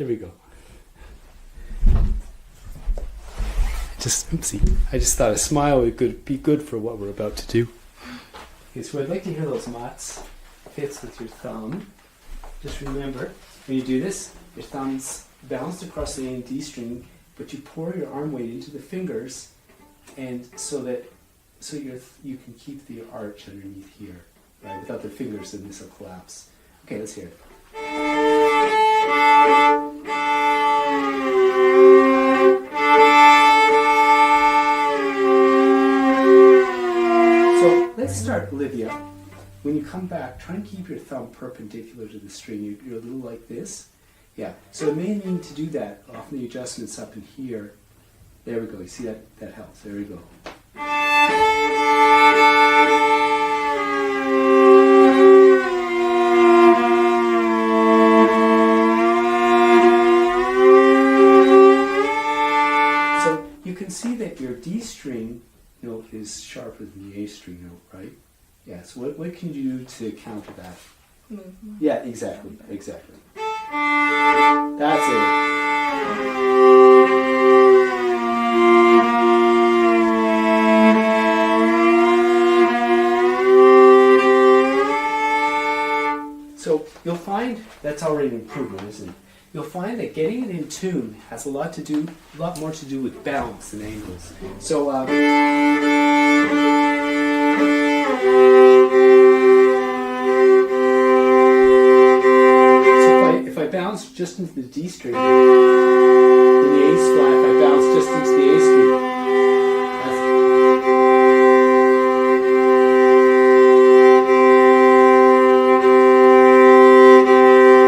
There we go. Oopsie. I just thought a smile would be good for what we're about to do. Okay, so I'd like to hear those Matz hits with your thumb. Just remember, when you do this, your thumb's balanced across the A and D string, but you pour your arm weight into the fingers, and so you can keep the arch underneath here, right? Without the fingers, then this will collapse. Okay, let's hear it. So let's start, Olivia. When you come back, try and keep your thumb perpendicular to the string. You're a little like this. Yeah, so it may mean to do that. Often the adjustment's up in here. There we go. You see that helps. There we go. So you can see that your D string note is sharper than the A string note, right? Yeah, so what can you do to counter that? Move. Yeah, exactly. That's it. So you'll find that's already an improvement, isn't it? You'll find that getting it in tune has a lot more to do with balance than angles. So if I bounce just into the D string, then the A's flat. If I bounce just into the A string,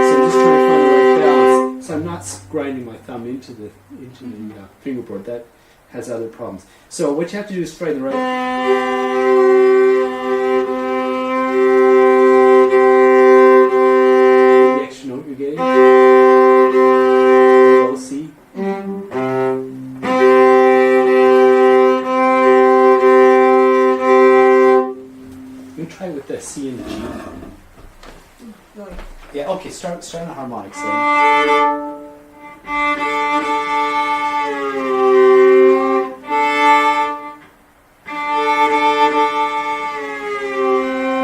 so I'm just trying to find the right balance. So I'm not grinding my thumb into the fingerboard. That has other problems. So what you have to do is find the right. Try with the C and the G. Really? Yeah, okay, start on the harmonics then.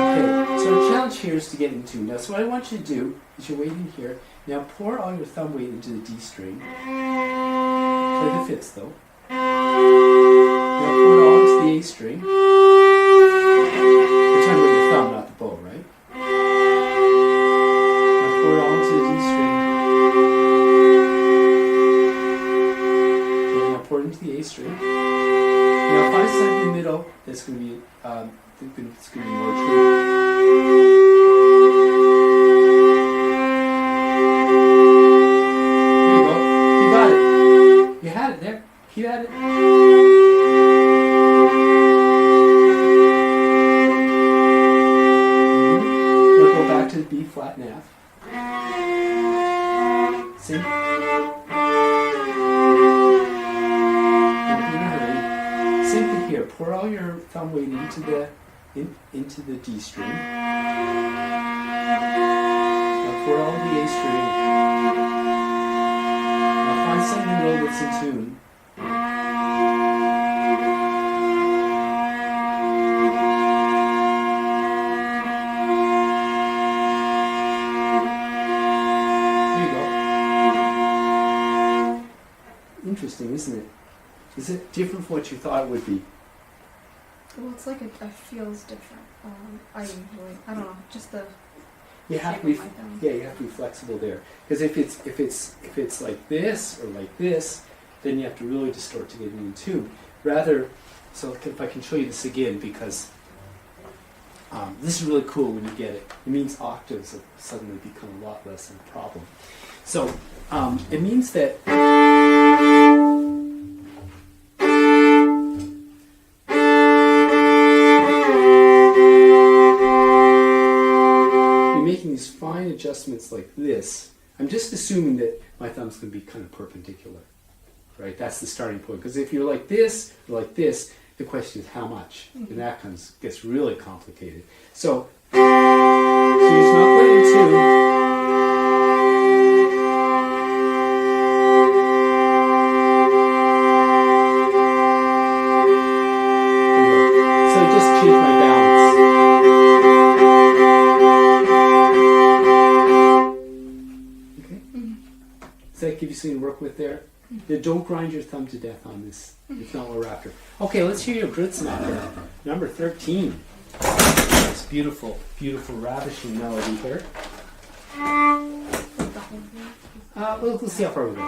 Okay, so the challenge here is to get in tune. Now, so what I want you to do is you're waiting here. Now pour all your thumb weight into the D string. Play the fifths though. Now pour it all into the A string. Pretend with your thumb, not the bow, right? Now pour it all into the D string. And now pour it into the A string. Now find something in the middle that's going to be, it's going to be more true. There you go. You got it. You had it there. Keep at it. To the B flat and F. See? Don't be in a hurry. Same thing here. Pour all your thumb weight into the D string. Now pour all the A string. Now find something in the middle that's in tune. Interesting, isn't it? Is it different from what you thought it would be? Well, it's like it feels different. I don't know, just the you have to be, you have to be flexible there. Because if it's like this or like this, then you have to really distort to get it in tune. Rather, so if I can show you this again, because this is really cool when you get it. It means octaves have suddenly become a lot less of a problem. So it means that you're making these fine adjustments like this. I'm just assuming that my thumb's going to be kind of perpendicular, right? That's the starting point. Because if you're like this or like this, the question is how much, and that gets really complicated. So you're not quite in tune. Does that give you something to work with there? Yeah, don't grind your thumb to death on this. It's not what we're after. Okay, let's hear your Grützmacher, number 13. It's beautiful, beautiful, ravishing melody here. We'll see how far we go.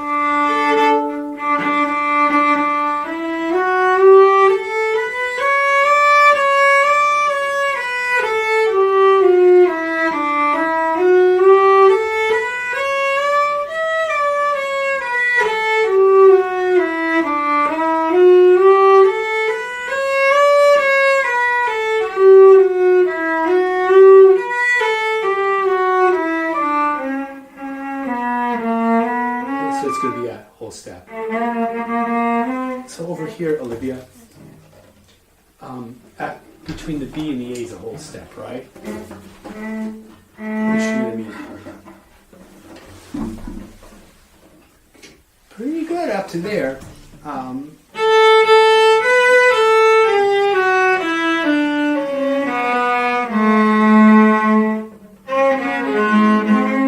So it's going to be a whole step. So over here, Olivia, between the B and the A is a whole step, right? Which you mean? Pretty good up to there.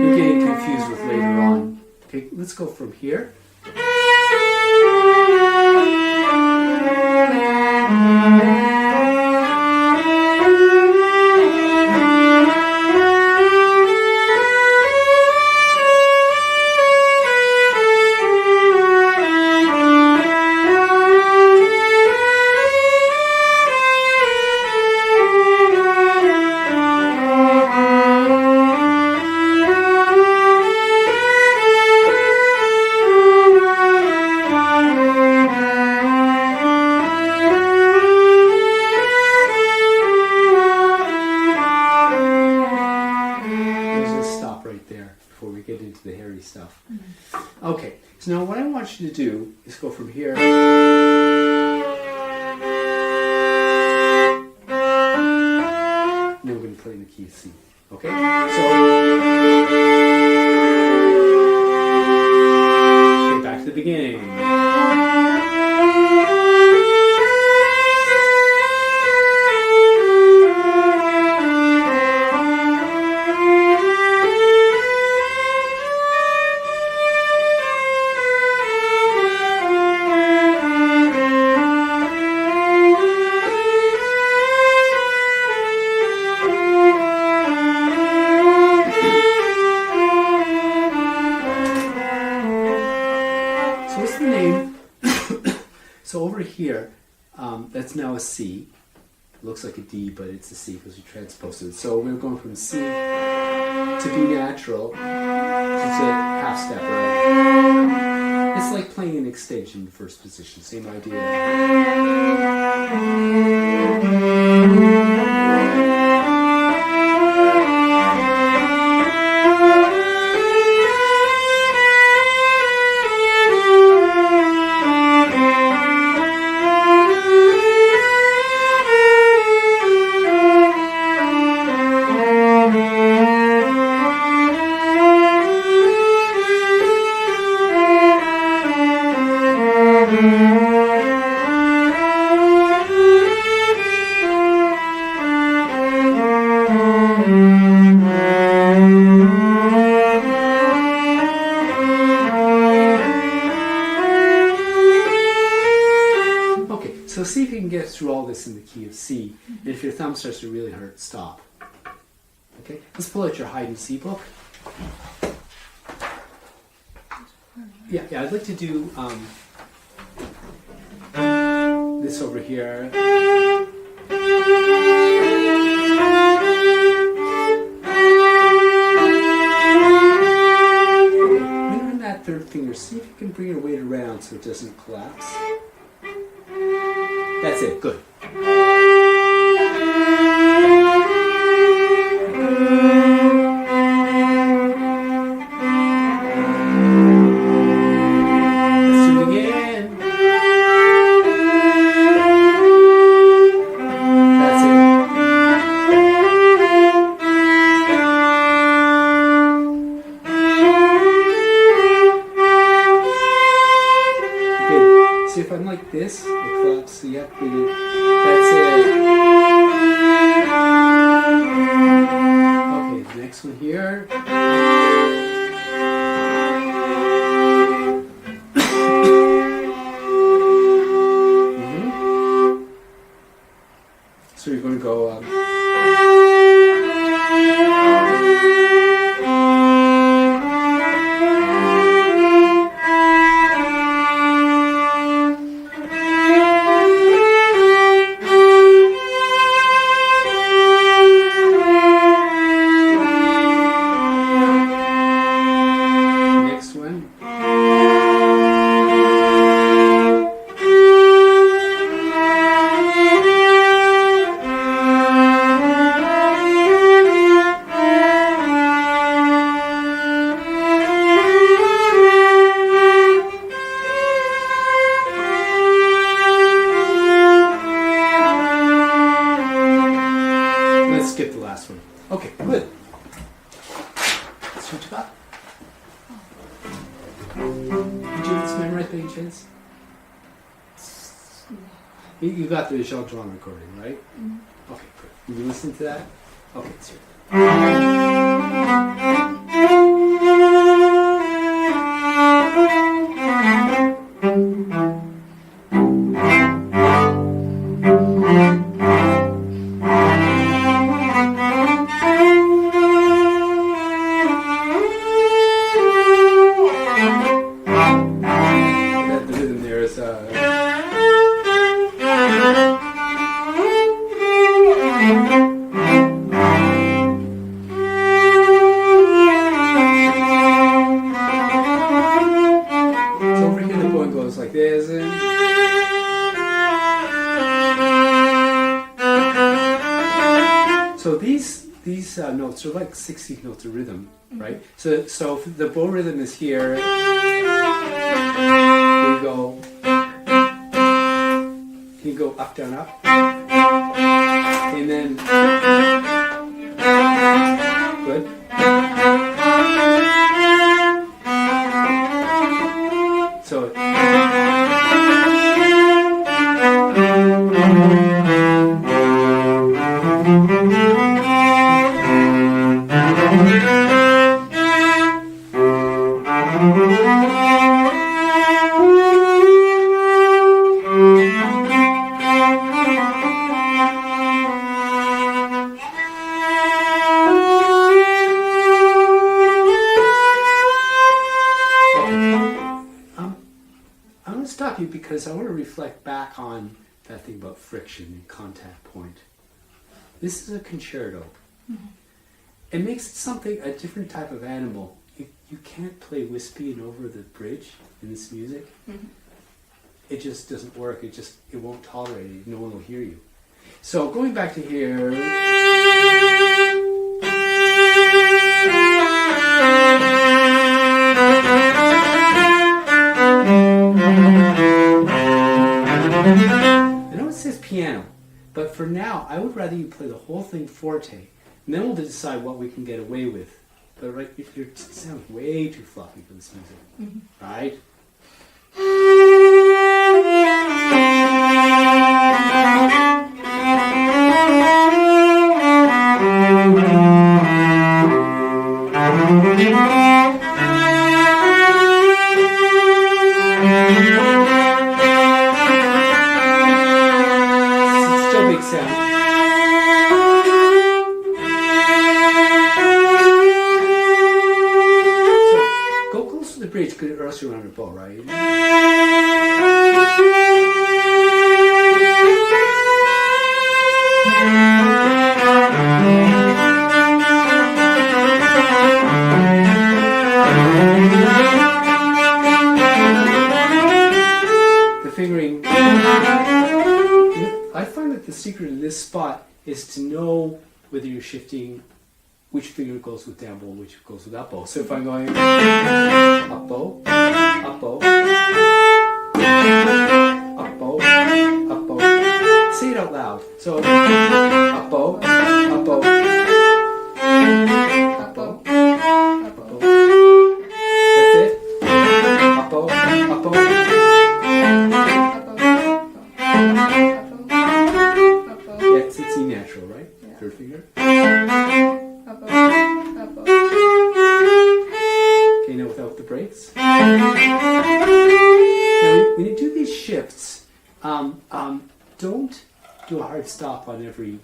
You're getting confused with later on. Okay, let's go from here. Stuff. Okay, so now what I want you to do is go from here. Now we're going to play in the key of C. Okay? So, back to the beginning. So over here, that's now a C. It looks like a D, but it's a C because we transposed it. So we're going from C to B natural, to half step, right? It's like playing an extension in first position, same idea. So see if you can get through all this in the key of C. And if your thumb starts to really hurt, stop. Okay, let's pull out your Haydn C book. Yeah, I'd like to do this over here. When you're in that third finger, see if you can bring your weight around so it doesn't collapse. That's it, good. Let's do it again. That's it. Good. See if I'm like this, it collapses. So you have to bring it. That's it. Okay, the next one here. it by any chance? You got the Jean Dron recording, right? Mm-hmm. Okay, good. You been listening to that? Okay, let's hear it. The rhythm there is so over here the bowing goes like this. So these notes are like 16th notes of rhythm, right? So the bow rhythm is here. Here you go. You go up, down, up, and then good. So. I'm going to stop you because I want to reflect back on that thing about friction and contact point. This is a concerto. Mm-hmm. It makes it something, a different type of animal. You can't play wispy and over the bridge in this music. Mm-hmm. It just doesn't work. It won't tolerate it. No one will hear you. So going back to here. I know it says piano, but for now, I would rather you play the whole thing forte, and then we'll decide what we can get away with. But right, if it sounds way too fluffy for this music, right? It's still big sound. So go close to the bridge, or else you're on a bow, right? The fingering. I find that the secret of this spot is to know whether you're shifting, which finger goes with down bow, which goes with up bow. So if I'm going up bow, up bow, up bow, up bow, say it out loud. So up bow, up bow, up bow, up bow. That's it. Up bow, up bow. Yeah, it's E natural, right? Yeah. Third finger. Okay, now without the breaks. Now, when you do these shifts, don't do a hard stop on every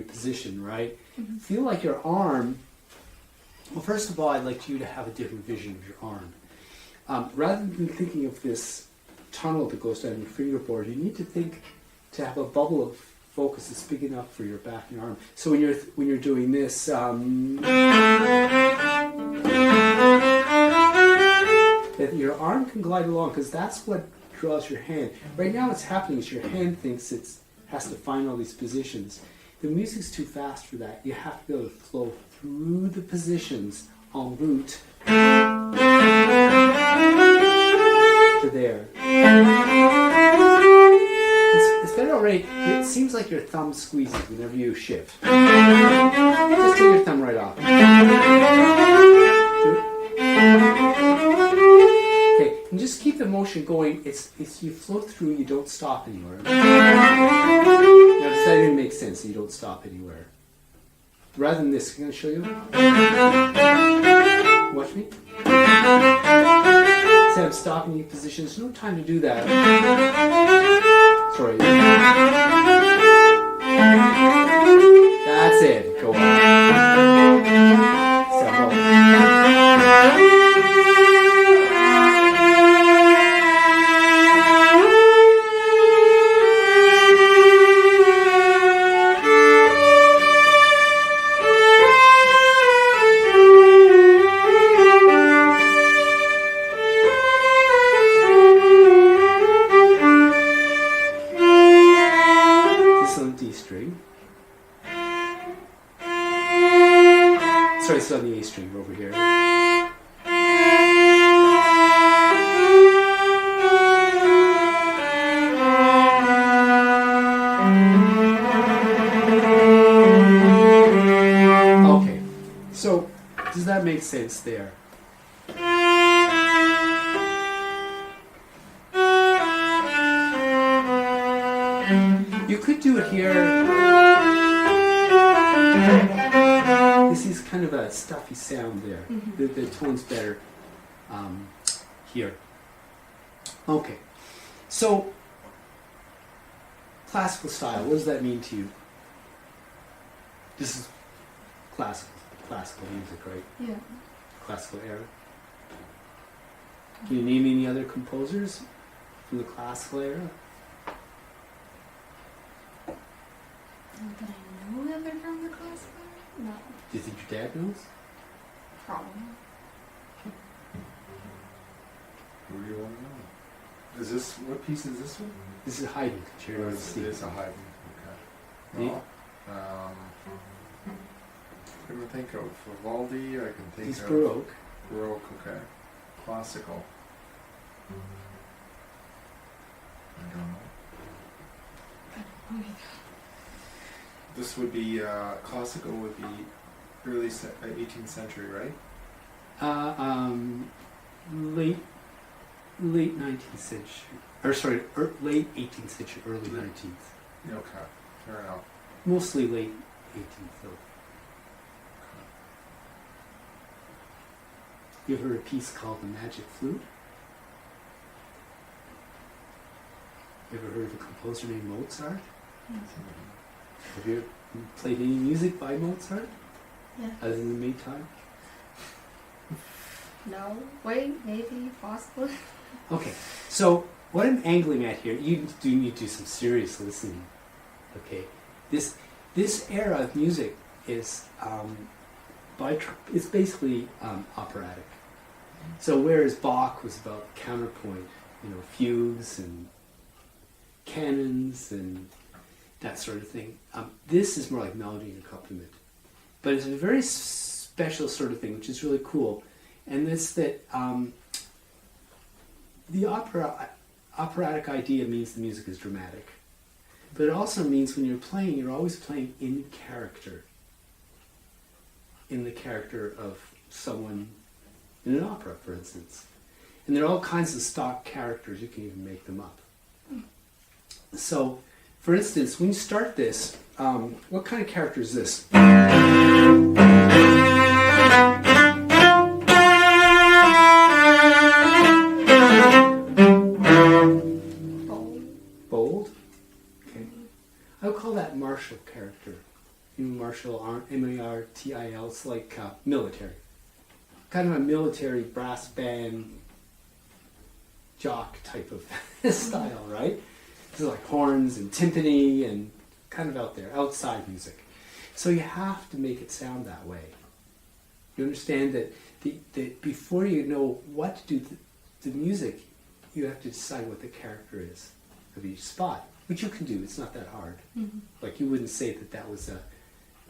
position, right? Mm-hmm. Feel like your arm. Well, first of all, I'd like you to have a different vision of your arm. Rather than thinking of this tunnel that goes down your fingerboard, you need to think to have a bubble of focus that's big enough for your back and your arm. So when you're doing this, that your arm can glide along, because that's what draws your hand. Right now, what's happening is your hand thinks it has to find all these positions. The music's too fast for that. You have to be able to flow through the positions en route to there. It's better already. It seems like your thumb squeezes whenever you shift. Just take your thumb right off. Okay, and just keep the motion going, it's you flow through, you don't stop anywhere. Now, does that even make sense? You don't stop anywhere. Rather than this, I'm going to show you. Watch me. Instead of stopping your position, there's no time to do that. Sorry. That's it. Go on. Step on. It's on the A string over here. Okay, so does that make sense there? You could do it here. This is kind of a stuffy sound there. Mm-hmm. The tone's better here. Okay, so classical style, what does that mean to you? This is classical music, right? Yeah. Classical era. Can you name any other composers from the classical era? Not that I know that they're from the classical era? No. Do you think your dad knows? Probably. Who do you want to know? Is this, what piece is this one? This is Haydn. It's a Haydn, okay. Well, couldn't think of Vivaldi, I can think He's of... Baroque. Baroque, okay. Classical. I don't know. Oh, yeah. This would be, classical would be early 18th century, right? Late 19th century. Or sorry, late 18th century, early 19th. Okay, fair enough. Mostly late 18th though. You ever heard a piece called The Magic Flute? You ever heard of a composer named Mozart? Yes. Have you played any music by Mozart? Yeah. Other than the Maytime? No. Wait, maybe, possibly. Okay, so what I'm angling at here, you do need to do some serious listening. Okay, this era of music is it's basically operatic. So whereas Bach was about counterpoint, fugues and canons and that sort of thing, this is more like melody and accompaniment. But it's a very special sort of thing, which is really cool. And it's that the operatic idea means the music is dramatic. But it also means when you're playing, you're always playing in character. In the character of someone in an opera, for instance. And there are all kinds of stock characters, you can even make them up. So, for instance, when you start this, what kind of character is this? Bold? Okay. I would call that martial character. Martial, M-A-R-T-I-L, it's like military. Kind of a military brass band jock type of style, right? This is like horns and timpani and kind of out there, outside music. So you have to make it sound that way. You understand that before you know what to do the music, you have to decide what the character is of each spot, which you can do. It's not that hard. Mm-hmm. Like you wouldn't say that was a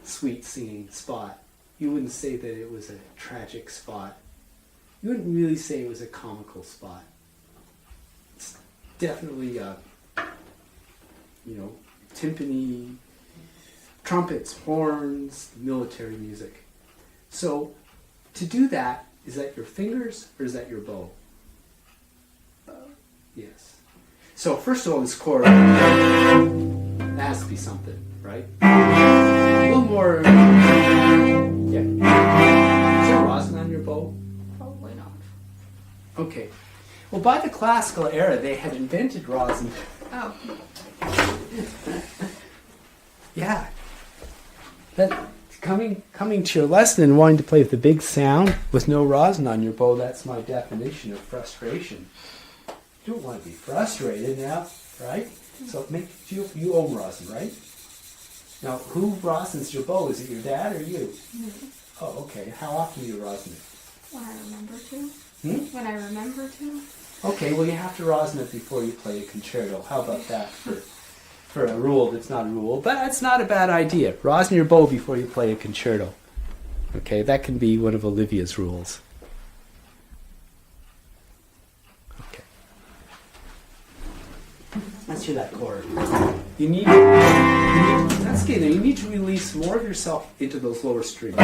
sweet singing spot. You wouldn't say that it was a tragic spot. You wouldn't really say it was a comical spot. It's definitely timpani, trumpets, horns, military music. So to do that, is that your fingers or is that your bow? Yes. So first of all, this chord, that has to be something, right? A little more, yeah. Is there rosin on your bow? Probably not. Okay. Well, by the classical era, they had invented rosin. Oh. Yeah. That coming to your lesson and wanting to play with a big sound with no rosin on your bow, that's my definition of frustration. You don't want to be frustrated now, right? So you own rosin, right? Now, who rosins your bow? Is it your dad or you? Oh, okay. How often do you rosin it? When I remember to. Hmm? When I remember to. Okay, well you have to rosin it before you play a concerto. How about that for a rule that's not a rule? But it's not a bad idea. Rosin your bow before you play a concerto. Okay, that can be one of Olivia's rules. Okay. Let's hear that chord. You need that's good. You need to release more of yourself into those lower strings.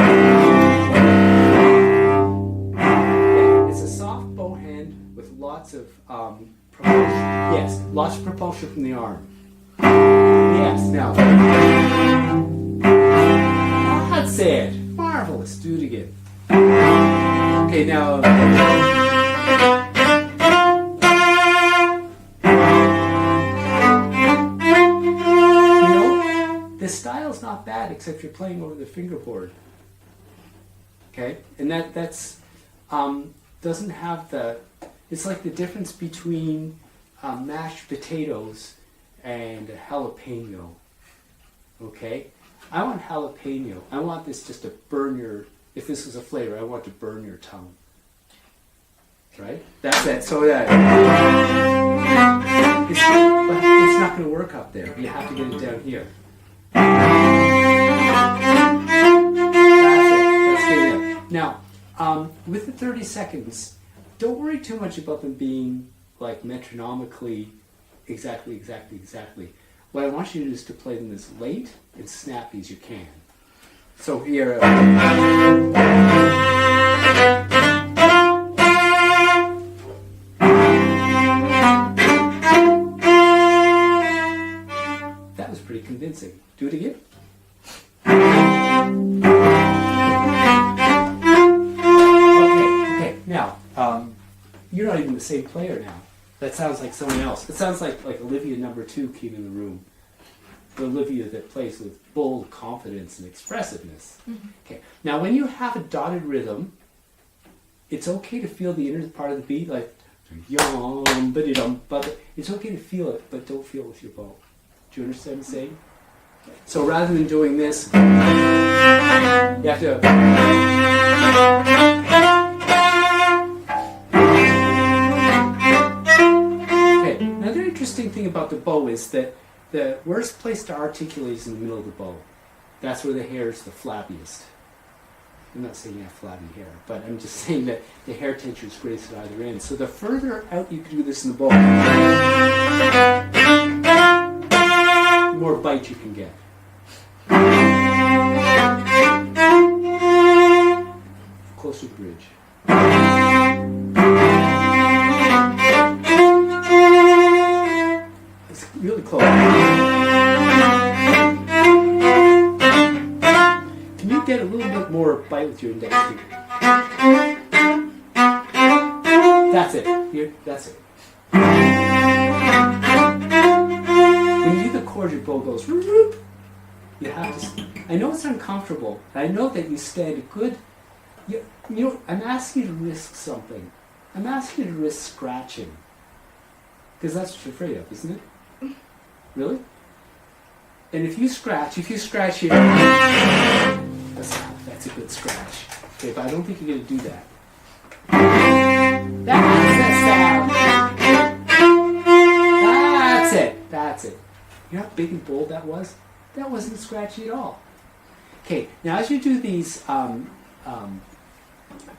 It's a soft bow hand with lots of propulsion. Yes, lots of propulsion from the arm. Yes, now. That's it. Marvelous. Do it again. Okay, now. You know, the style's not bad except you're playing over the fingerboard. Okay, and that's doesn't have the. It's like the difference between mashed potatoes and a jalapeno. Okay? I want jalapeno. I want this just to burn your, if this was a flavor, I want to burn your tongue. Right? That's it. So that it's not going to work up there. You have to get it down here. That's it. That's good enough. Now, with the 30 seconds, don't worry too much about them being like metronomically exactly. What I want you to do is to play them as late and snappy as you can. So here, that was pretty convincing. Do it again. Okay. Now, you're not even the same player now. That sounds like someone else. It sounds like Olivia number 2 came in the room. The Olivia that plays with bold confidence and expressiveness. Mm-hmm. Okay. Now, when you have a dotted rhythm, it's okay to feel the inner part of the beat, like yum, but it's okay to feel it, but don't feel it with your bow. Do you understand what I'm saying? So rather than doing this, you have to. Interesting thing about the bow is that the worst place to articulate is in the middle of the bow. That's where the hair is the flabbiest. I'm not saying you have flabby hair, but I'm just saying that the hair tension is greatest at either end. So the further out you can do this in the bow, the more bite you can get. Close to the bridge. Really close. Can you get a little bit more bite with your index finger? That's it. Here, that's it. When you do the chord, your bow goes. You have to. I know it's uncomfortable. I know that you stand a good. You know, I'm asking you to risk something. I'm asking you to risk scratching. Because that's what you're afraid of, isn't it? Really? And if you scratch here, that's a good scratch. Okay, but I don't think you're going to do that. That's it. You know how big and bold that was? That wasn't scratchy at all. Okay, now as you do these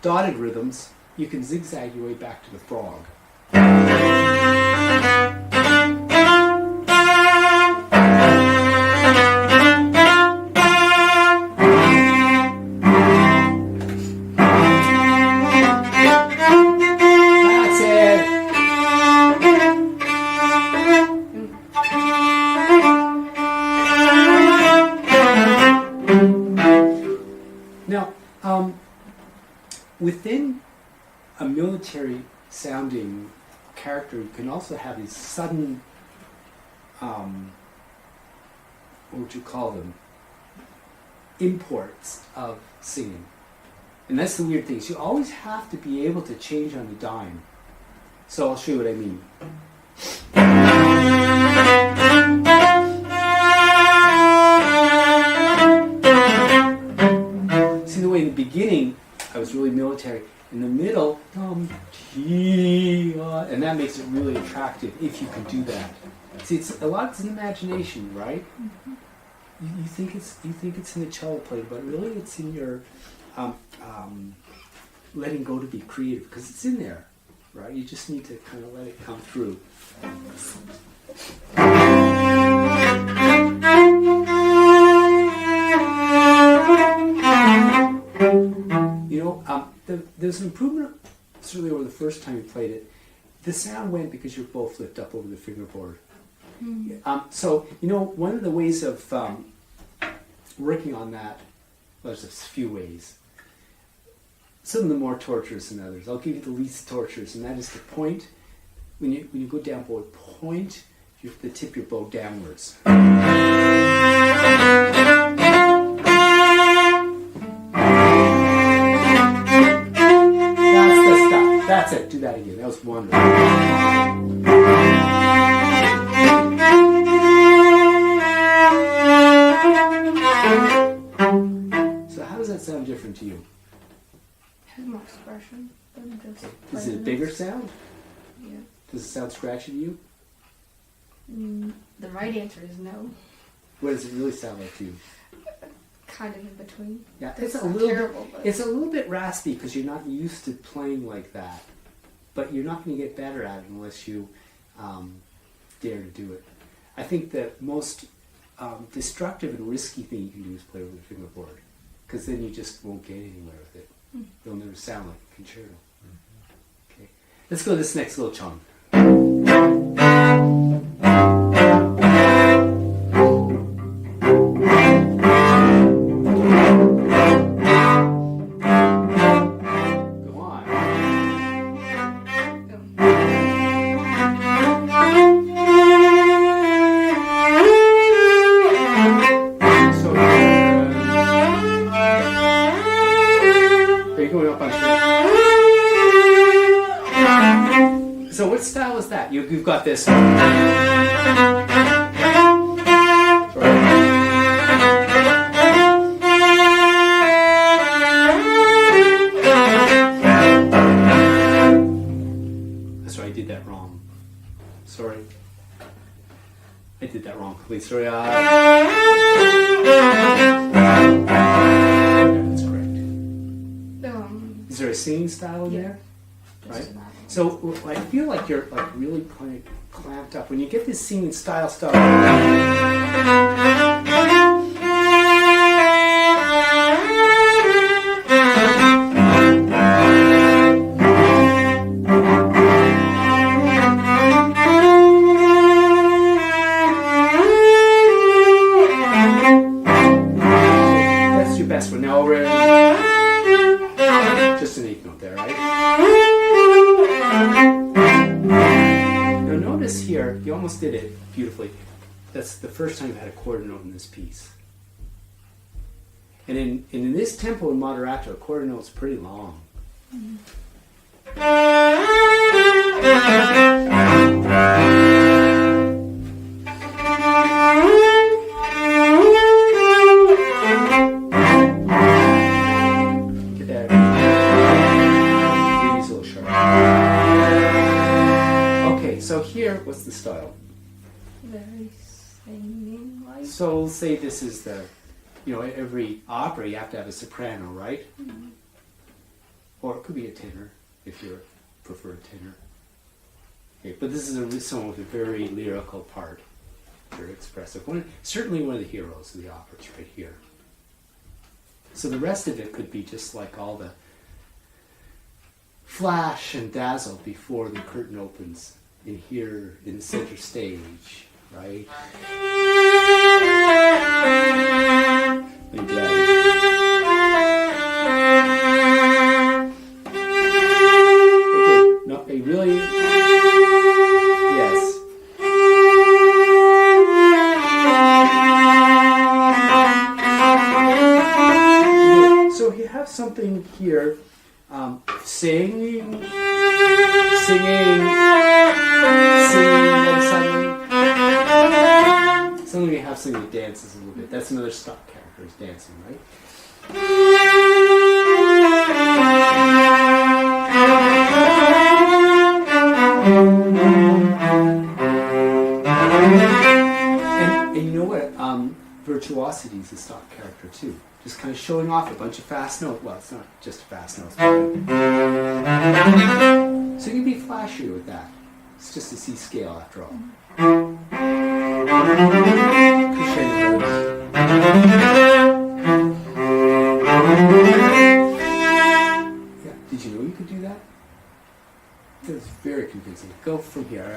dotted rhythms, you can zigzag your way back to the frog. sounding character can also have these sudden, what would you call them? Imports of singing. And that's the weird thing. So you always have to be able to change on the dime. So I'll show you what I mean. See the way in the beginning I was really military. In the middle, and that makes it really attractive if you can do that. See, it's a lot. It's an imagination, right? Mm-hmm. You think it's in the cello player, but really it's in your letting go to be creative, because it's in there, right? You just need to kind of let it come through. You know, there's an improvement, certainly over the first time you played it. The sound went because you're both flipped up over the fingerboard. Mm-hmm. So, you know, one of the ways of working on that, well, there's a few ways. Some of them more torturous than others. I'll give you the least torturous, and that is to point. When you go down bow, point the tip of your bow downwards. That's the stuff. That's it. Do that again. That was wonderful. So how does that sound different to you? Has more expression than just. Is it a bigger sound? Yeah. Does it sound scratchy to you? The right answer is no. What does it really sound like to you? Kind of in between. Yeah, It's it's a not little terrible, bit, but it's a little bit raspy because you're not used to playing like that. But you're not going to get better at it unless you dare to do it. I think the most destructive and risky thing you can do is play with a fingerboard, because then you just won't get anywhere with it. It'll never sound like a concerto. Okay, let's go to this next little chunk. You've got this. So I did that wrong. Sorry. I did that wrong. Please, sorry. That's correct. Is there a singing style in there? Right. So I feel like you're like really clamped up when you get this singing style stuff. That's your best one. Now we're just an eighth note there, right? Now notice here, you almost did it beautifully. That's the first time you've had a quarter note in this piece. And in this tempo in moderato, a quarter note's pretty long. So here, what's the style? Very singing-like. So say this is the, every opera you have to have a soprano, right? Mm-hmm. Or it could be a tenor, if you prefer a tenor. Okay, but this is someone with a very lyrical part, very expressive. Certainly one of the heroes of the opera is right here. So the rest of it could be just like all the flash and dazzle before the curtain opens. In here, in the center stage, right? Again, no, a really suddenly, yes. So you have something here, singing, then suddenly we have something that dances a little bit. That's another stock character, is dancing, right? And you know what? Virtuosity is a stock character too. Just kind of showing off a bunch of fast notes. Well, it's not just fast notes. So you can be flashier with that. It's just a C scale after all. Yeah, did you know you could do that? It was very convincing. Go from here.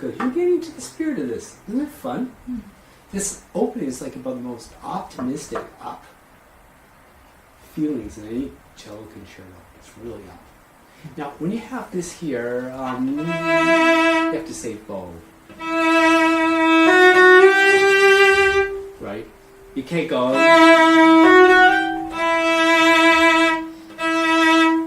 Good. You're getting into the spirit of this. Isn't it fun? This opening is like about the most optimistic up feelings in any cello concerto. It's really up. Now, when you have this here, you have to say bow. Right? You can't go.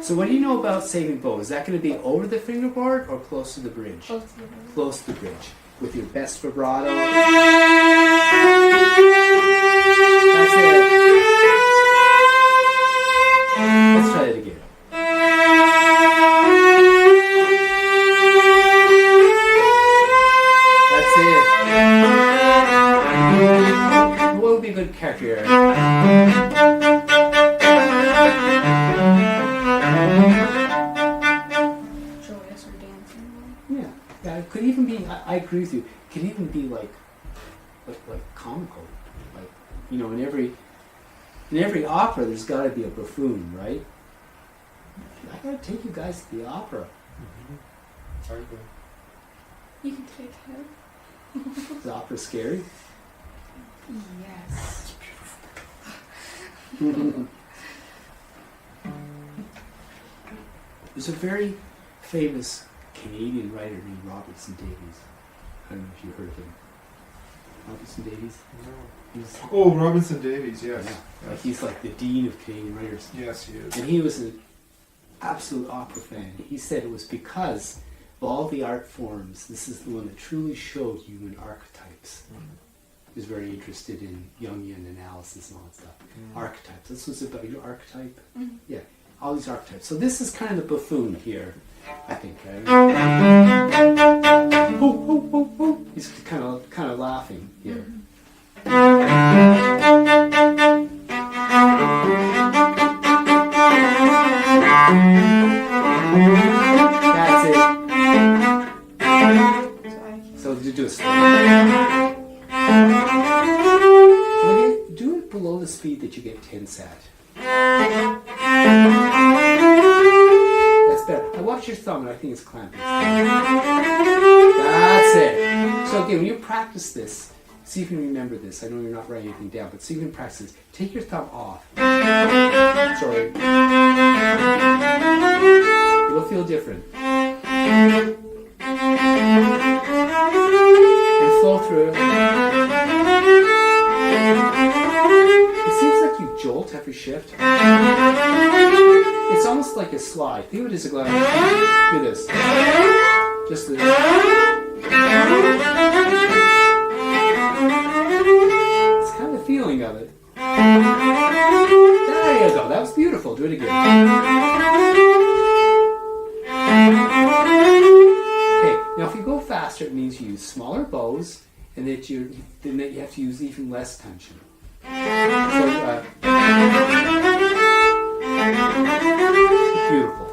So what do you know about saving bow? Is that going to be over the fingerboard or close to the bridge? Close to the bridge. Close to the bridge. With your best vibrato. That's it. Let's try it again. That's it. What would be a good character here? Joyous or dancing. Yeah, it could even be. I agree with you. It could even be like comical. Like, you know, in every opera, there's got to be a buffoon, right? I got to take you guys to the opera. Sorry, go You can take him. Is the opera scary? Yes. There's a very famous Canadian writer named Robertson Davies. I don't know if you heard of him. Robertson Davies? No. He's, Oh, Robinson Davies, yes. yeah, like he's like the dean of Canadian writers. Yes, he is. And he was an absolute opera fan. He said it was because of all the art forms, this is the one that truly showed human archetypes. He was very interested in Jungian analysis and all that stuff. Archetypes. This was about your archetype. Mm-hmm. Yeah, all these archetypes. So this is kind of the buffoon here, I think. He's kind of laughing here. That's it. So you do a slow. Do it below the speed that you get tense at. That's better. I watch your thumb and I think it's clamping. That's it. So again, when you practice this, see if you can remember this. I know you're not writing anything down, but see if you can practice this. Take your thumb off. Sorry. It'll feel different. And flow through. It seems like you jolt every shift. It's almost like a slide. Think of it as a glide. Do this. Just this. It's kind of the feeling of it. There you go. That was beautiful. Do it again. Okay. Now, if you go faster, it means you use smaller bows, and that you have to use even less tension. So, beautiful.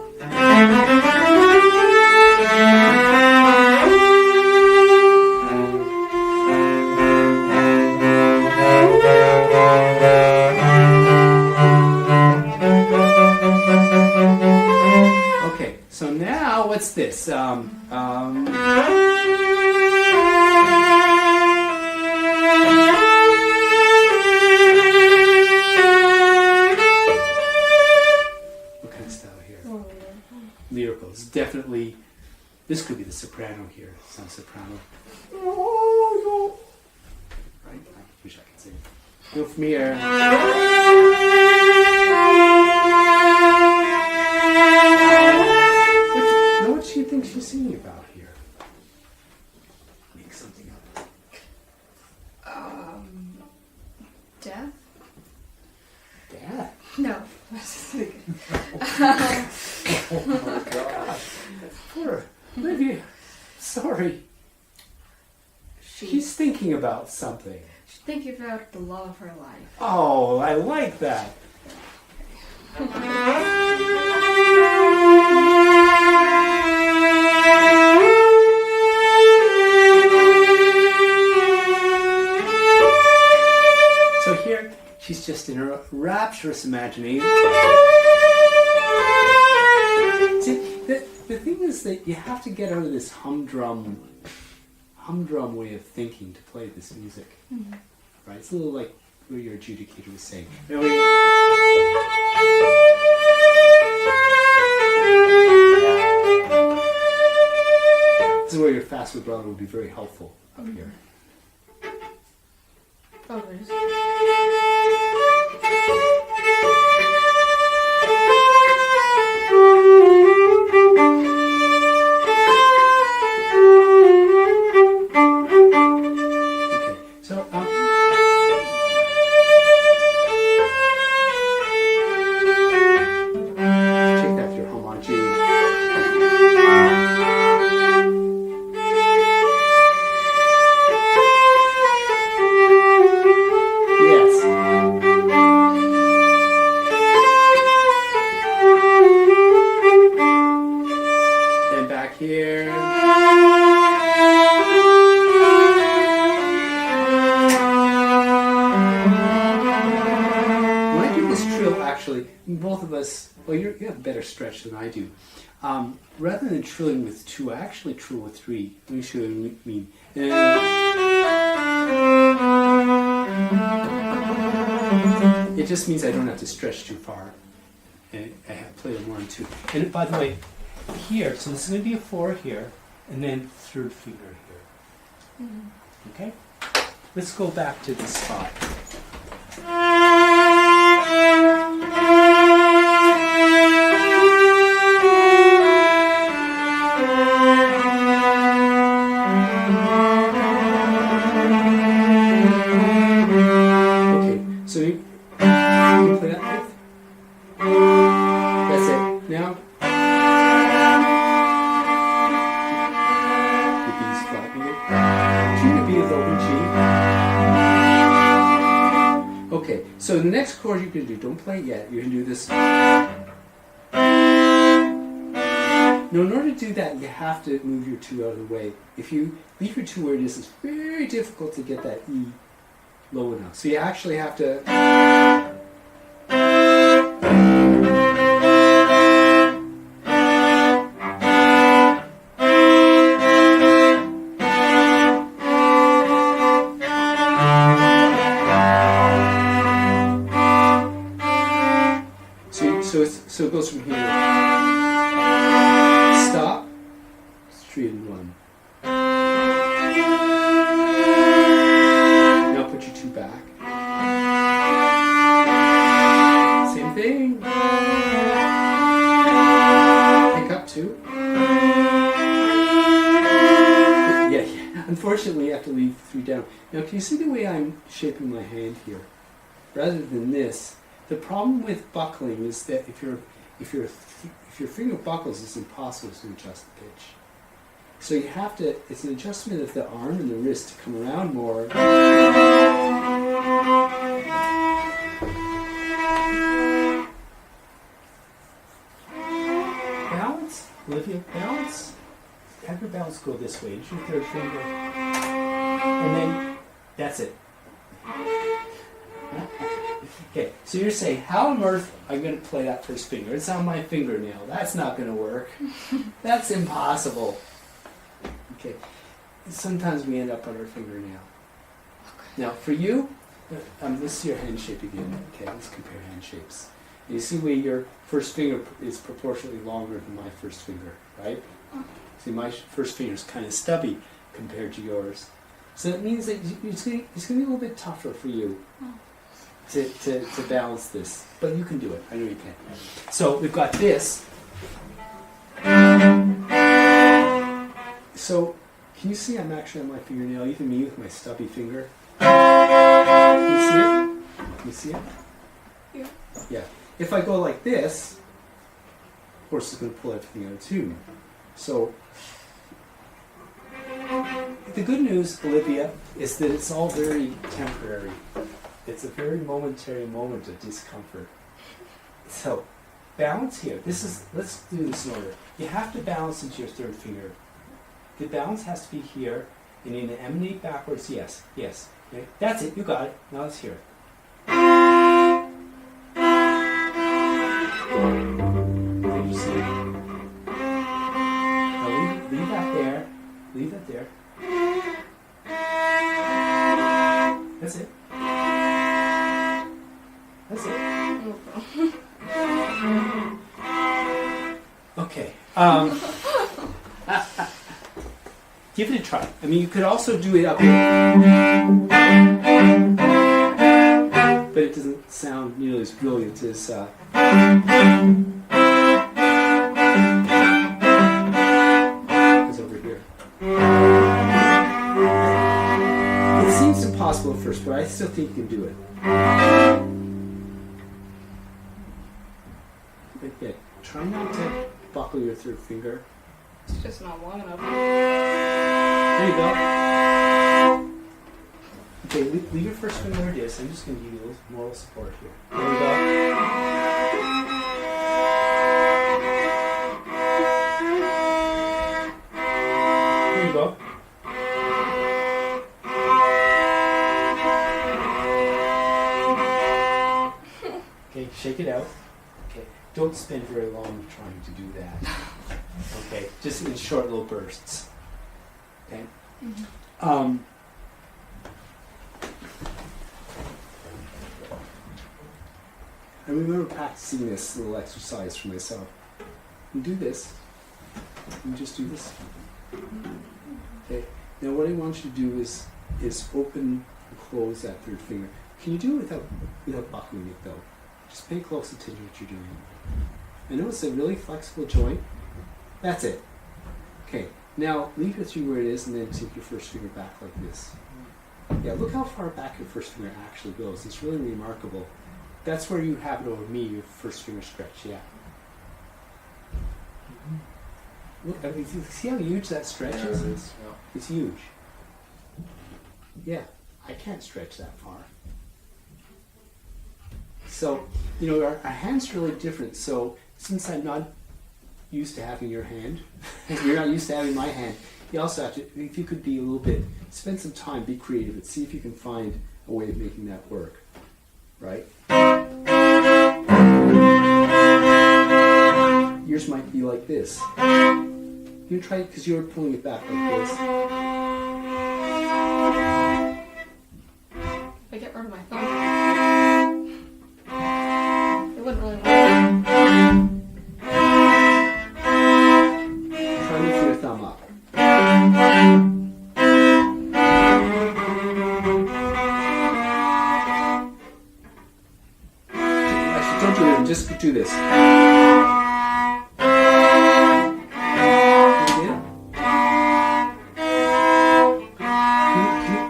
this? What kind of style here? Well, Lyrical. It's definitely. This could be the soprano here. Some soprano. Right? I wish I could sing. Go from here. Know what she thinks she's singing about here? Make something up. death? Dad? No. I was just thinking. Oh my gosh. Poor Olivia. Sorry. She's thinking about something. She's thinking about the love of her life. Oh, I like that. So here, she's just in her rapturous imagination. See, the thing is that you have to get out of this humdrum way of thinking to play this music. Mm-hmm. Right? It's a little like what your adjudicator was saying. This is where your fast vibrato would be very helpful up here. Oh, there's. Both of us, well, you have a better stretch than I do. Rather than trilling with two, I actually trill with three. Let me show you what I mean. It just means I don't have to stretch too far. And I play a 1 and 2. And by the way, here, so this is going to be a 4 here, and then third finger here. Mm-hmm. Okay? Let's go back to this spot. So the next chord you can do, don't play it yet, you can do this. Now in order to do that, you have to move your 2 out of the way. If you leave your 2 where it is, it's very difficult to get that E low enough. So you actually have to... So it goes from here. Stop. 3 and 1. Now put your 2 back. Same thing. Pick up 2. Yeah. Unfortunately, you have to leave 3 down. Now, can you see the way I'm shaping my hand here? Rather than this. The problem with buckling is that if your finger buckles, it's impossible to adjust the pitch. So you have to, it's an adjustment of the arm and the wrist to come around more. Balance, Olivia, balance. Have your balance go this way. Use your 3rd finger. And then, that's it. Okay, so you're saying, how on earth am I going to play that first finger? It's on my fingernail. That's not going to work. That's impossible. Okay, sometimes we end up on our fingernail. Now, for you, let's see your hand shape again. Okay, let's compare hand shapes. And you see where your first finger is proportionally longer than my first finger, right? See, my first finger is kind of stubby compared to yours. So it means that it's going to be a little bit tougher for you to balance this. But you can do it. I know you can. So we've got this. So can you see I'm actually on my fingernail, even me with my stubby finger? Can you see it? Can you see it? Yeah. Yeah. If I go like this, of course it's going to pull everything out of tune. So the good news, Olivia, is that it's all very temporary. It's a very momentary moment of discomfort. So balance here. Let's do this in order. You have to balance into your third finger. The balance has to be here, and in the emanate backwards, yes. Okay? That's it, you got it. Now let's hear it. Did you see it? Now leave that there. Leave that there. That's it. That's it. Okay. Give it a try. I mean, you could also do it up here. But it doesn't sound nearly as brilliant as... over here. It seems impossible at first, but I still think you can do it. Okay. Try not to buckle your third finger. It's just not long enough. There you go. Okay, leave your first finger where it is. I'm just going to give you a little moral support here. There we go. There you go. Okay, shake it out. Okay, don't spend very long trying to do that. Okay, just in short little bursts. Okay. Mm-hmm. I remember practicing this little exercise for myself. You do this. You just do this. Okay. Now what I want you to do is open and close that third finger. Can you do it without buckling it though? Just pay close attention to what you're doing. I know it's a really flexible joint. That's it. Okay. Now leave your three where it is and then take your first finger back like this. Yeah, look how far back your first finger actually goes. It's really remarkable. That's where you have it over me, your first finger stretch, yeah. Look, I mean, see how huge that stretch is? Yeah. It's huge. Yeah, I can't stretch that far. So, you know, our hand's really different. So, since I'm not used to having your hand, you're not used to having my hand, you also have to, if you could be a little bit, spend some time, be creative, and see if you can find a way of making that work. Right? Yours might be like this. You try it because you're pulling it back like this. If I get rid of my thumb, it wouldn't really work. Try lifting your thumb up. Actually, don't do it. Just do this.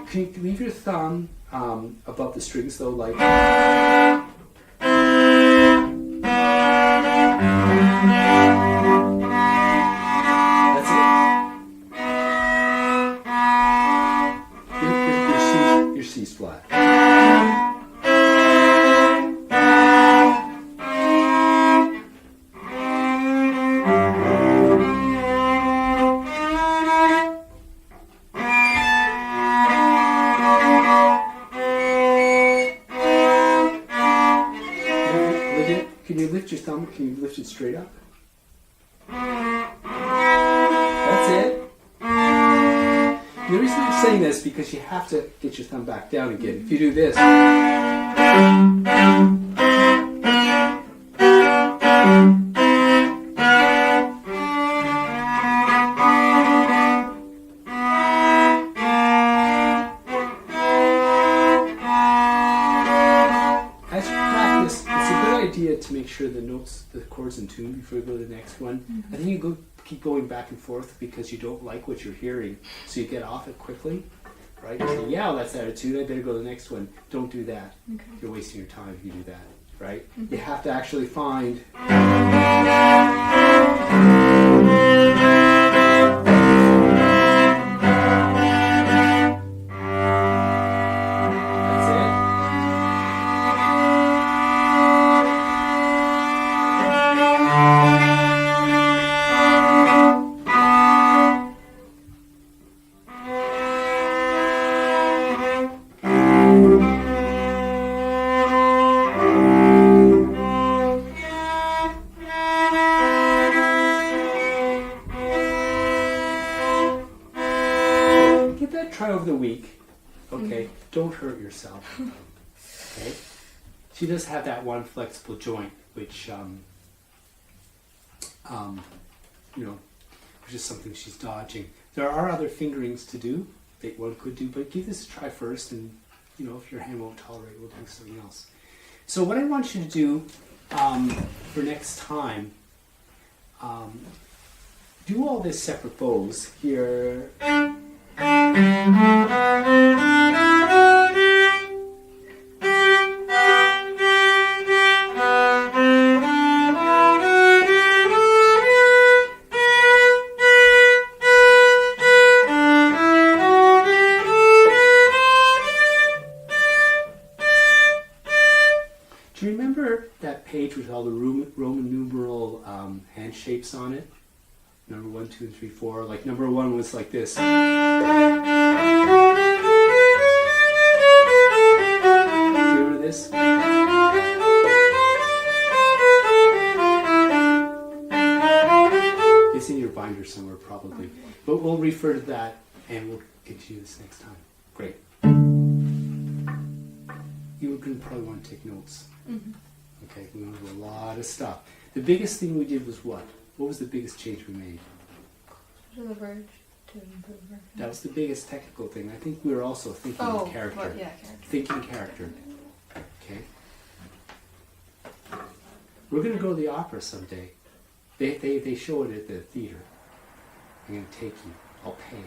Can you leave your thumb above the strings though, like... That's it. Your C's flat. Can you lift your thumb? Can you lift it straight up? That's it. The reason I'm saying this is because you have to get your thumb back down again. If you do this, as you practice, it's a good idea to make sure the notes, the chords in tune before you go to the next one. I think you keep going back and forth because you don't like what you're hearing, so you get off it quickly, right? You say, yeah, well, that's attitude, I better go to the next one. Don't do that. Okay. You're wasting your time if you do that, right? You have to actually find... That's it. Give that a try over the week. Okay, don't hurt yourself. Okay, she does have that one flexible joint, which which is something she's dodging. There are other fingerings to do that one could do, but give this a try first, and if your hand won't tolerate, we'll do something else. So what I want you to do for next time, do all this separate bows here. Do you remember that page with all the Roman numeral hand shapes on it? Number 1, 2, and 3, 4. Like number 1 was like this. Do you remember this? It's in your binder somewhere probably. But we'll refer to that and we'll continue this next time. Great. You can probably want to take notes. Okay, we went over a lot of stuff. The biggest thing we did was what? What was the biggest change we made? To the verge, to improve verge. That was the biggest technical thing. I think we were also thinking of character. Well, yeah, character. Thinking character. Okay. We're going to go to the opera someday. They show it at the theater. I'm going to take you. I'll pay.